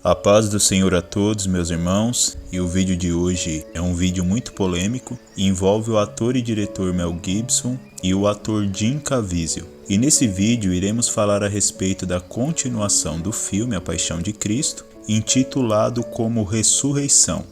A paz do Senhor a todos, meus irmãos, e o vídeo de hoje é um vídeo muito polêmico e envolve o ator e diretor Mel Gibson e o ator Jim Caviezel. E nesse vídeo iremos falar a respeito da continuação do filme A Paixão de Cristo, intitulado como Ressurreição.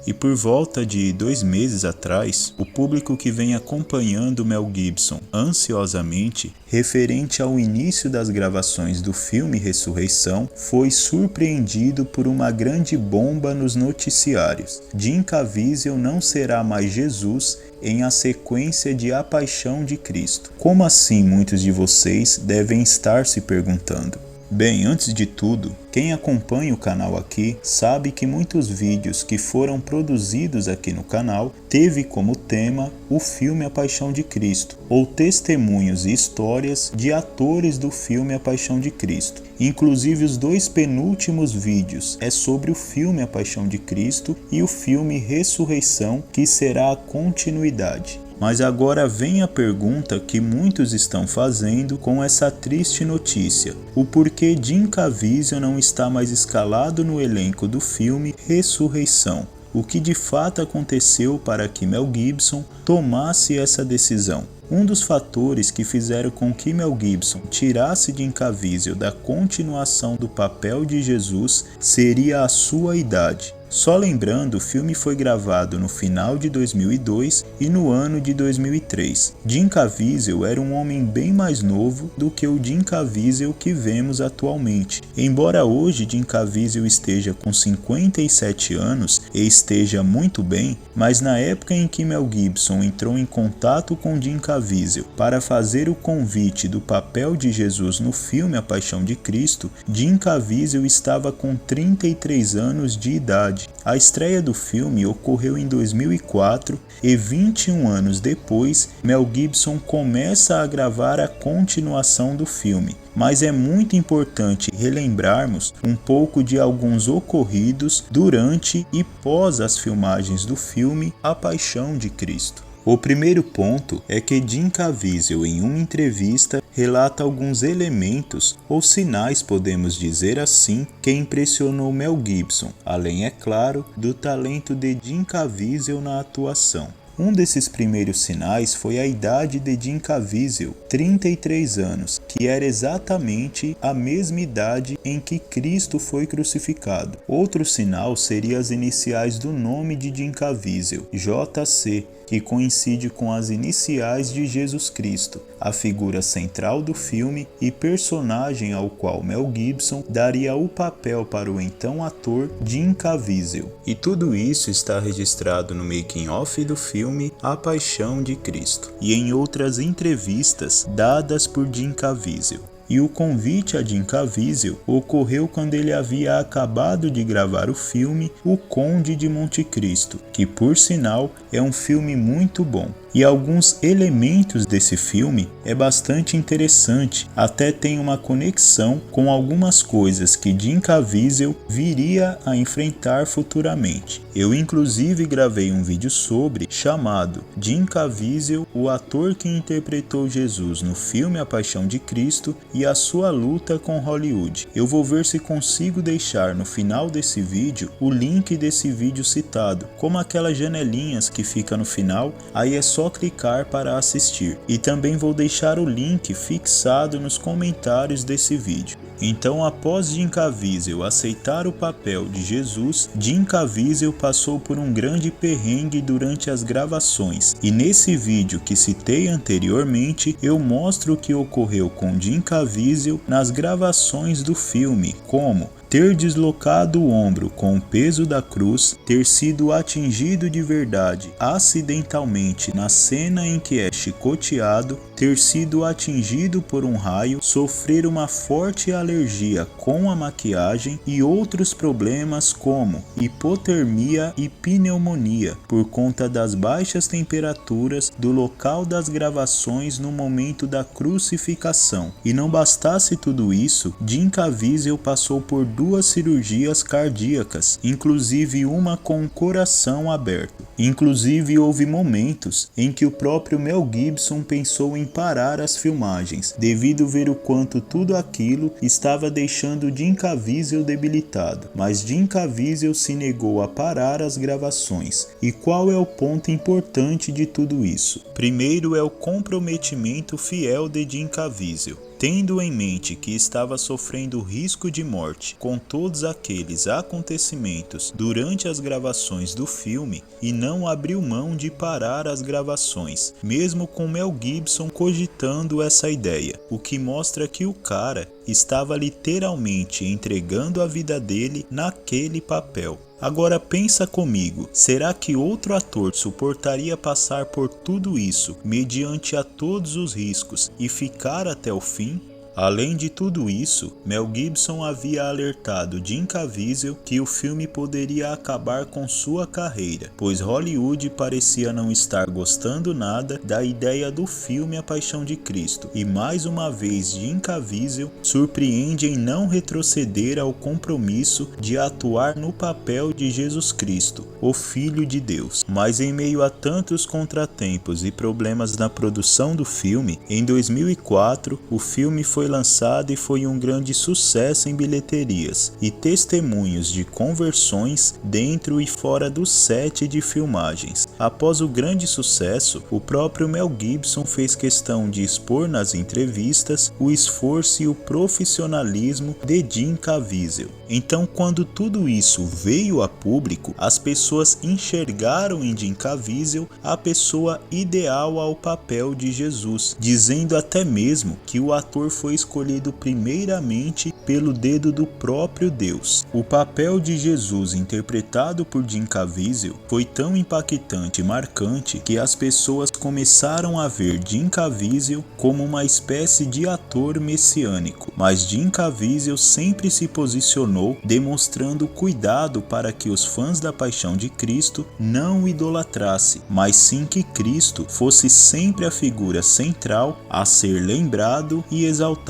E por volta de 2 meses atrás, o público que vem acompanhando Mel Gibson ansiosamente, referente ao início das gravações do filme Ressurreição, foi surpreendido por uma grande bomba nos noticiários. Jim Caviezel não será mais Jesus em a sequência de A Paixão de Cristo. Como assim, muitos de vocês devem estar se perguntando? Bem, antes de tudo, quem acompanha o canal aqui sabe que muitos vídeos que foram produzidos aqui no canal teve como tema o filme A Paixão de Cristo, ou testemunhos e histórias de atores do filme A Paixão de Cristo. Inclusive os 2 penúltimos vídeos é sobre o filme A Paixão de Cristo e o filme Ressurreição, que será a continuidade. Mas agora vem a pergunta que muitos estão fazendo com essa triste notícia: o porquê Jim Caviezel não está mais escalado no elenco do filme Ressurreição? O que de fato aconteceu para que Mel Gibson tomasse essa decisão? Um dos fatores que fizeram com que Mel Gibson tirasse Jim Caviezel da continuação do papel de Jesus seria a sua idade. Só lembrando, o filme foi gravado no final de 2002 e no ano de 2003. Jim Caviezel era um homem bem mais novo do que o Jim Caviezel que vemos atualmente. Embora hoje Jim Caviezel esteja com 57 anos e esteja muito bem, mas na época em que Mel Gibson entrou em contato com Jim Caviezel para fazer o convite do papel de Jesus no filme A Paixão de Cristo, Jim Caviezel estava com 33 anos de idade. A estreia do filme ocorreu em 2004 e 21 anos depois, Mel Gibson começa a gravar a continuação do filme. Mas é muito importante relembrarmos um pouco de alguns ocorridos durante e pós as filmagens do filme A Paixão de Cristo. O primeiro ponto é que Jim Caviezel, em uma entrevista, relata alguns elementos ou sinais, podemos dizer assim, que impressionou Mel Gibson, além, é claro, do talento de Jim Caviezel na atuação. Um desses primeiros sinais foi a idade de Jim Caviezel, 33 anos, que era exatamente a mesma idade em que Cristo foi crucificado. Outro sinal seria as iniciais do nome de Jim Caviezel, JC, que coincide com as iniciais de Jesus Cristo, a figura central do filme e personagem ao qual Mel Gibson daria o papel para o então ator Jim Caviezel. E tudo isso está registrado no making-of do filme A Paixão de Cristo e em outras entrevistas dadas por Jim Caviezel. E o convite a Jim Caviezel ocorreu quando ele havia acabado de gravar o filme O Conde de Monte Cristo, que por sinal é um filme muito bom. E alguns elementos desse filme é bastante interessante, até tem uma conexão com algumas coisas que Jim Caviezel viria a enfrentar futuramente. Eu inclusive gravei um vídeo sobre, chamado Jim Caviezel, o ator que interpretou Jesus no filme A Paixão de Cristo e a sua luta com Hollywood. Eu vou ver se consigo deixar no final desse vídeo o link desse vídeo citado, como aquelas janelinhas que fica no final, aí é só clicar para assistir. E também vou deixar o link fixado nos comentários desse vídeo. Então, após Jim Caviezel aceitar o papel de Jesus, Jim Caviezel passou por um grande perrengue durante as gravações. E nesse vídeo que citei anteriormente, eu mostro o que ocorreu com Jim Caviezel nas gravações do filme, como ter deslocado o ombro com o peso da cruz, ter sido atingido de verdade acidentalmente na cena em que é chicoteado, ter sido atingido por um raio, sofrer uma forte alergia com a maquiagem e outros problemas como hipotermia e pneumonia por conta das baixas temperaturas do local das gravações no momento da crucificação. E não bastasse tudo isso, Jim Caviezel passou por 2 cirurgias cardíacas, inclusive uma com o coração aberto. Inclusive houve momentos em que o próprio Mel Gibson pensou em parar as filmagens, devido ver o quanto tudo aquilo estava deixando Jim Caviezel debilitado. Mas Jim Caviezel se negou a parar as gravações. E qual é o ponto importante de tudo isso? Primeiro é o comprometimento fiel de Jim Caviezel. Tendo em mente que estava sofrendo risco de morte com todos aqueles acontecimentos durante as gravações do filme, e não abriu mão de parar as gravações, mesmo com Mel Gibson cogitando essa ideia, o que mostra que o cara estava literalmente entregando a vida dele naquele papel. Agora pensa comigo, será que outro ator suportaria passar por tudo isso, mediante a todos os riscos, e ficar até o fim? Além de tudo isso, Mel Gibson havia alertado Jim Caviezel que o filme poderia acabar com sua carreira, pois Hollywood parecia não estar gostando nada da ideia do filme A Paixão de Cristo, e mais uma vez Jim Caviezel surpreende em não retroceder ao compromisso de atuar no papel de Jesus Cristo, o Filho de Deus. Mas em meio a tantos contratempos e problemas na produção do filme, em 2004 o filme foi lançado e foi um grande sucesso em bilheterias e testemunhos de conversões dentro e fora do set de filmagens. Após o grande sucesso, o próprio Mel Gibson fez questão de expor nas entrevistas o esforço e o profissionalismo de Jim Caviezel. Então, quando tudo isso veio a público, as pessoas enxergaram em Jim Caviezel a pessoa ideal ao papel de Jesus, dizendo até mesmo que o ator foi escolhido primeiramente pelo dedo do próprio Deus. O papel de Jesus interpretado por Jim Caviezel foi tão impactante e marcante que as pessoas começaram a ver Jim Caviezel como uma espécie de ator messiânico. Mas Jim Caviezel sempre se posicionou demonstrando cuidado para que os fãs da Paixão de Cristo não o idolatrassem, mas sim que Cristo fosse sempre a figura central a ser lembrado e exaltado.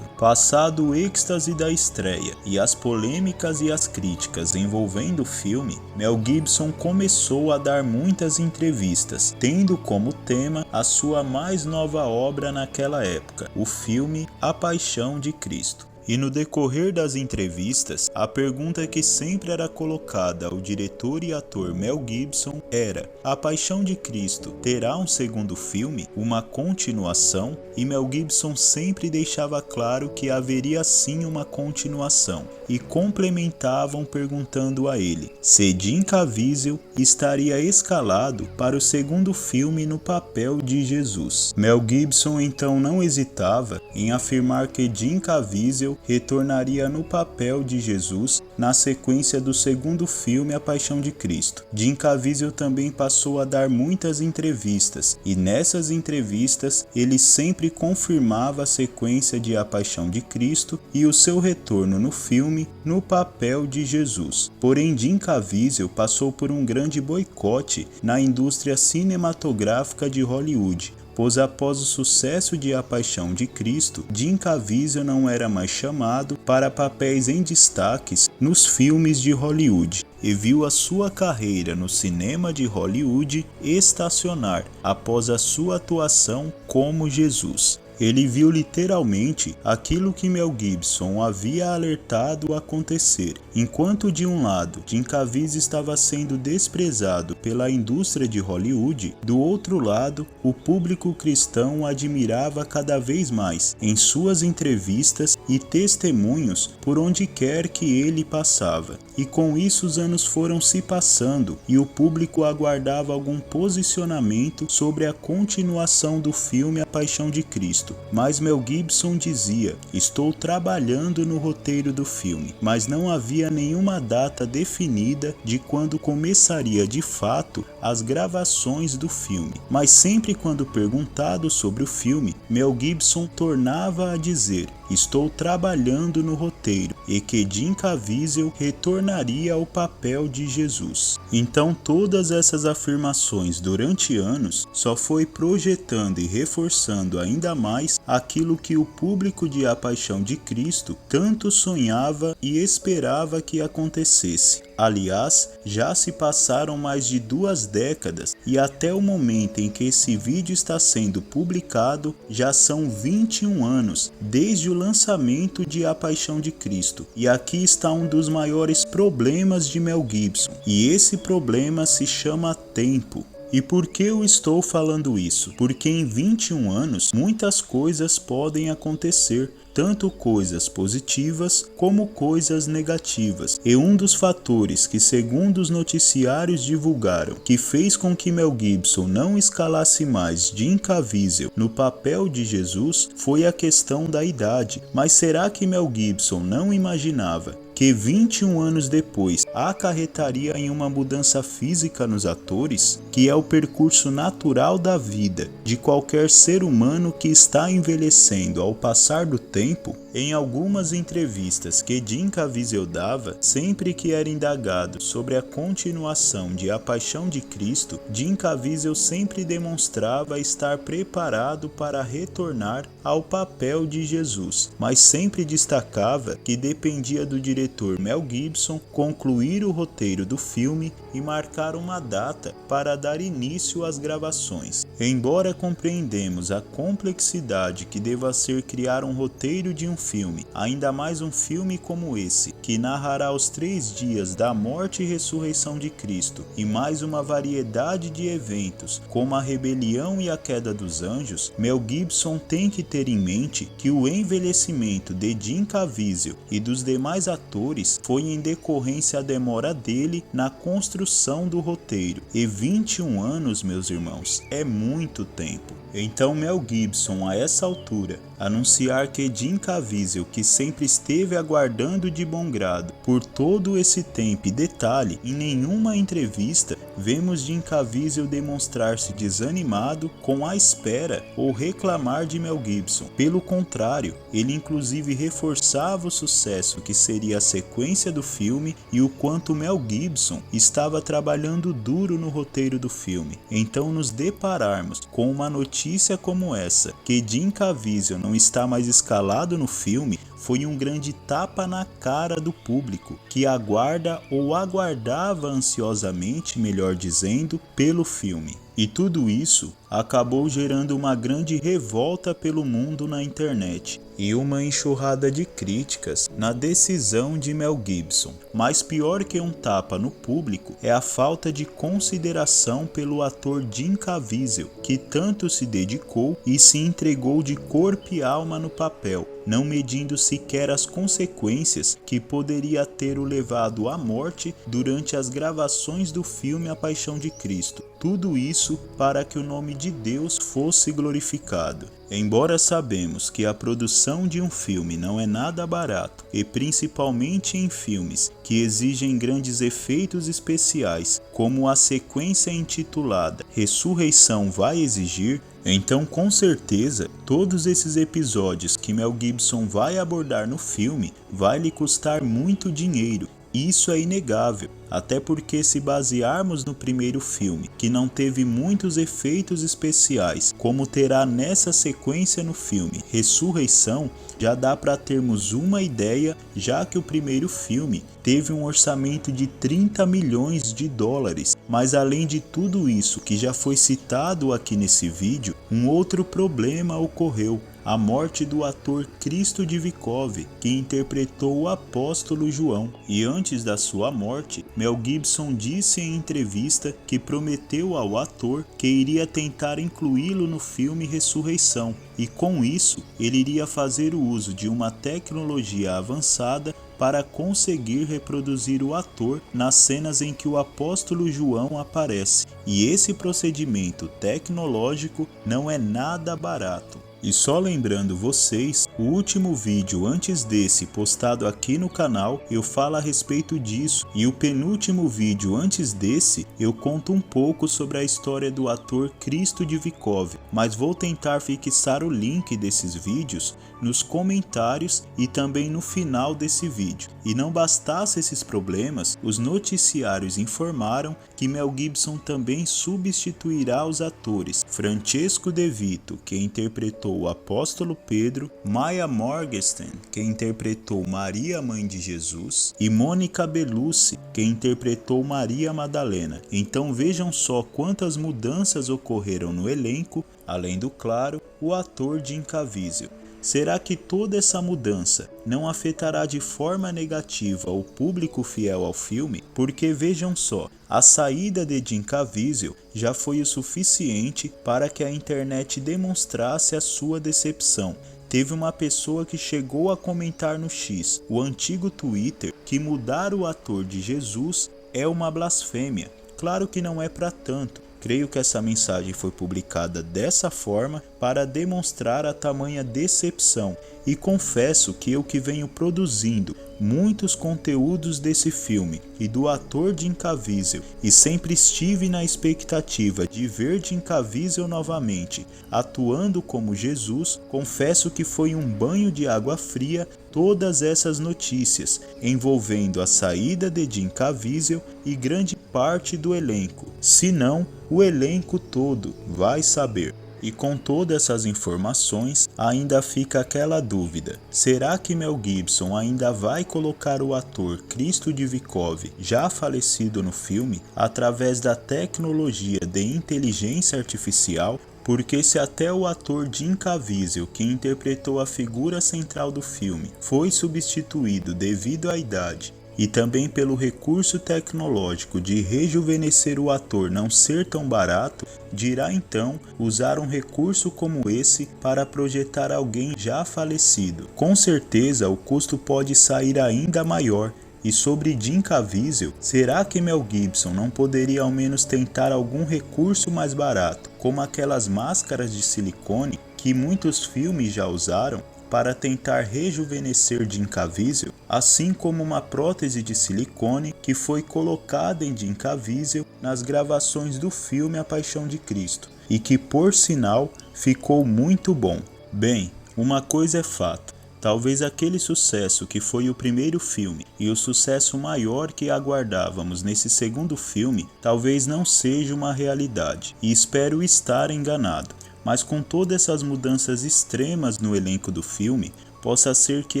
Passado o êxtase da estreia e as polêmicas e as críticas envolvendo o filme, Mel Gibson começou a dar muitas entrevistas, tendo como tema a sua mais nova obra naquela época, o filme A Paixão de Cristo. E no decorrer das entrevistas, a pergunta que sempre era colocada ao diretor e ator Mel Gibson era: A Paixão de Cristo terá um segundo filme, uma continuação? E Mel Gibson sempre deixava claro que haveria sim uma continuação, e complementavam perguntando a ele se Jim Caviezel estaria escalado para o segundo filme no papel de Jesus. Mel Gibson então não hesitava em afirmar que Jim Caviezel retornaria no papel de Jesus na sequência do segundo filme A Paixão de Cristo. Jim Caviezel também passou a dar muitas entrevistas, e nessas entrevistas ele sempre confirmava a sequência de A Paixão de Cristo e o seu retorno no filme no papel de Jesus. Porém, Jim Caviezel passou por um grande boicote na indústria cinematográfica de Hollywood, pois após o sucesso de A Paixão de Cristo, Jim Caviezel não era mais chamado para papéis em destaques nos filmes de Hollywood, e viu a sua carreira no cinema de Hollywood estacionar após a sua atuação como Jesus. Ele viu literalmente aquilo que Mel Gibson havia alertado acontecer. Enquanto de um lado Jim Caviezel estava sendo desprezado pela indústria de Hollywood, do outro lado o público cristão o admirava cada vez mais em suas entrevistas e testemunhos por onde quer que ele passava. E com isso os anos foram se passando e o público aguardava algum posicionamento sobre a continuação do filme A Paixão de Cristo. Mas Mel Gibson dizia: estou trabalhando no roteiro do filme, mas não havia nenhuma data definida de quando começaria de fato as gravações do filme. Mas sempre quando perguntado sobre o filme, Mel Gibson tornava a dizer: estou trabalhando no roteiro, e que Jim Caviezel retornaria ao papel de Jesus. Então todas essas afirmações durante anos só foi projetando e reforçando ainda mais mais aquilo que o público de A Paixão de Cristo tanto sonhava e esperava que acontecesse. Aliás, já se passaram mais de 2 décadas e até o momento em que esse vídeo está sendo publicado, já são 21 anos desde o lançamento de A Paixão de Cristo. E aqui está um dos maiores problemas de Mel Gibson, e esse problema se chama tempo. E por que eu estou falando isso? Porque em 21 anos muitas coisas podem acontecer, tanto coisas positivas como coisas negativas. E um dos fatores que, segundo os noticiários divulgaram, que fez com que Mel Gibson não escalasse mais Jim Caviezel no papel de Jesus foi a questão da idade. Mas será que Mel Gibson não imaginava que 21 anos depois acarretaria em uma mudança física nos atores, que é o percurso natural da vida de qualquer ser humano que está envelhecendo ao passar do tempo? Em algumas entrevistas que Jim Caviezel dava, sempre que era indagado sobre a continuação de A Paixão de Cristo, Jim Caviezel sempre demonstrava estar preparado para retornar ao papel de Jesus, mas sempre destacava que dependia do diretor Mel Gibson concluir o roteiro do filme e marcar uma data para dar início às gravações. Embora compreendemos a complexidade que deva ser criar um roteiro de um filme, ainda mais um filme como esse, que narrará os 3 dias da morte e ressurreição de Cristo, e mais uma variedade de eventos, como a rebelião e a queda dos anjos, Mel Gibson tem que ter em mente que o envelhecimento de Jim Caviezel e dos demais atores foi em decorrência da demora dele na construção do roteiro, e 21 anos, meus irmãos, é muito tempo. Então Mel Gibson, a essa altura, anunciar que Jim Caviezel, que sempre esteve aguardando de bom grado por todo esse tempo, e detalhe, em nenhuma entrevista vemos Jim Caviezel demonstrar-se desanimado com a espera ou reclamar de Mel Gibson. Pelo contrário, ele inclusive reforçava o sucesso que seria a sequência do filme e o quanto Mel Gibson estava trabalhando duro no roteiro do filme. Então, nos depararmos com uma notícia como essa, que Jim Caviezel não está mais escalado no filme, foi um grande tapa na cara do público, que aguarda ou aguardava ansiosamente, melhor dizendo, pelo filme. E tudo isso acabou gerando uma grande revolta pelo mundo na internet e uma enxurrada de críticas na decisão de Mel Gibson. Mas pior que um tapa no público é a falta de consideração pelo ator Jim Caviezel, que tanto se dedicou e se entregou de corpo e alma no papel, não medindo sequer as consequências que poderia ter o levado à morte durante as gravações do filme A Paixão de Cristo. Tudo isso para que o nome de Deus fosse glorificado. Embora sabemos que a produção de um filme não é nada barato, e principalmente em filmes que exigem grandes efeitos especiais, como a sequência intitulada Ressurreição vai exigir, então com certeza todos esses episódios que Mel Gibson vai abordar no filme vai lhe custar muito dinheiro. Isso é inegável, até porque se basearmos no primeiro filme, que não teve muitos efeitos especiais, como terá nessa sequência no filme Ressurreição, já dá para termos uma ideia, já que o primeiro filme teve um orçamento de 30 milhões de dólares. Mas além de tudo isso que já foi citado aqui nesse vídeo, um outro problema ocorreu. A morte do ator Cristo Divikov, que interpretou o apóstolo João. E antes da sua morte, Mel Gibson disse em entrevista que prometeu ao ator que iria tentar incluí-lo no filme Ressurreição, e com isso ele iria fazer o uso de uma tecnologia avançada para conseguir reproduzir o ator nas cenas em que o apóstolo João aparece. E esse procedimento tecnológico não é nada barato. E só lembrando vocês, o último vídeo antes desse postado aqui no canal, eu falo a respeito disso, e o penúltimo vídeo antes desse, eu conto um pouco sobre a história do ator Cristo Divikov, mas vou tentar fixar o link desses vídeos nos comentários e também no final desse vídeo. E não bastasse esses problemas, os noticiários informaram que Mel Gibson também substituirá os atores Francesco De Vito, que interpretou o apóstolo Pedro, Maya Morgenstern, que interpretou Maria, mãe de Jesus, e Mônica Bellucci, que interpretou Maria Madalena. Então vejam só quantas mudanças ocorreram no elenco, além do, claro, o ator Jim Caviezel. Será que toda essa mudança não afetará de forma negativa o público fiel ao filme? Porque vejam só, a saída de Jim Caviezel já foi o suficiente para que a internet demonstrasse a sua decepção. Teve uma pessoa que chegou a comentar no X, o antigo Twitter, que mudar o ator de Jesus é uma blasfêmia. Claro que não é para tanto. Creio que essa mensagem foi publicada dessa forma para demonstrar a tamanha decepção, e confesso que eu que venho produzindo muitos conteúdos desse filme e do ator Jim Caviezel, e sempre estive na expectativa de ver Jim Caviezel novamente atuando como Jesus, confesso que foi um banho de água fria todas essas notícias envolvendo a saída de Jim Caviezel e grande parte do elenco, se não o elenco todo, vai saber. E com todas essas informações, ainda fica aquela dúvida: será que Mel Gibson ainda vai colocar o ator Cristo Divikov, já falecido no filme, através da tecnologia de inteligência artificial? Porque se até o ator Jim Caviezel, que interpretou a figura central do filme, foi substituído devido à idade, e também pelo recurso tecnológico de rejuvenescer o ator não ser tão barato, dirá então usar um recurso como esse para projetar alguém já falecido. Com certeza o custo pode sair ainda maior. E sobre Jim Caviezel, será que Mel Gibson não poderia ao menos tentar algum recurso mais barato, como aquelas máscaras de silicone que muitos filmes já usaram, para tentar rejuvenescer Jim Caviezel, assim como uma prótese de silicone que foi colocada em Jim Caviezel nas gravações do filme A Paixão de Cristo, e que por sinal ficou muito bom. Bem, uma coisa é fato, talvez aquele sucesso que foi o primeiro filme e o sucesso maior que aguardávamos nesse segundo filme, talvez não seja uma realidade, e espero estar enganado. Mas com todas essas mudanças extremas no elenco do filme, possa ser que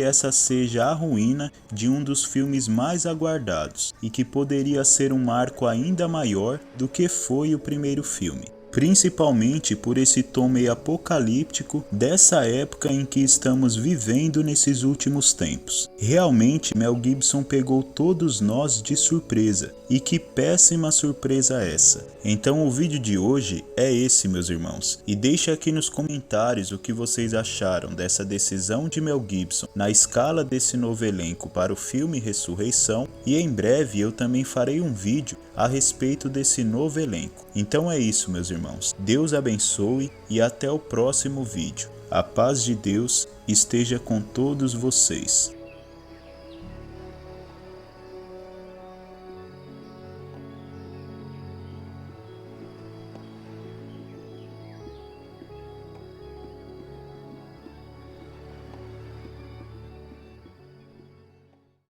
essa seja a ruína de um dos filmes mais aguardados e que poderia ser um marco ainda maior do que foi o primeiro filme. Principalmente por esse tom meio apocalíptico dessa época em que estamos vivendo nesses últimos tempos. Realmente Mel Gibson pegou todos nós de surpresa, e que péssima surpresa essa. Então o vídeo de hoje é esse, meus irmãos, e deixe aqui nos comentários o que vocês acharam dessa decisão de Mel Gibson na escala desse novo elenco para o filme Ressurreição, e em breve eu também farei um vídeo a respeito desse novo elenco. Então é isso, meus irmãos. Deus abençoe e até o próximo vídeo. A paz de Deus esteja com todos vocês.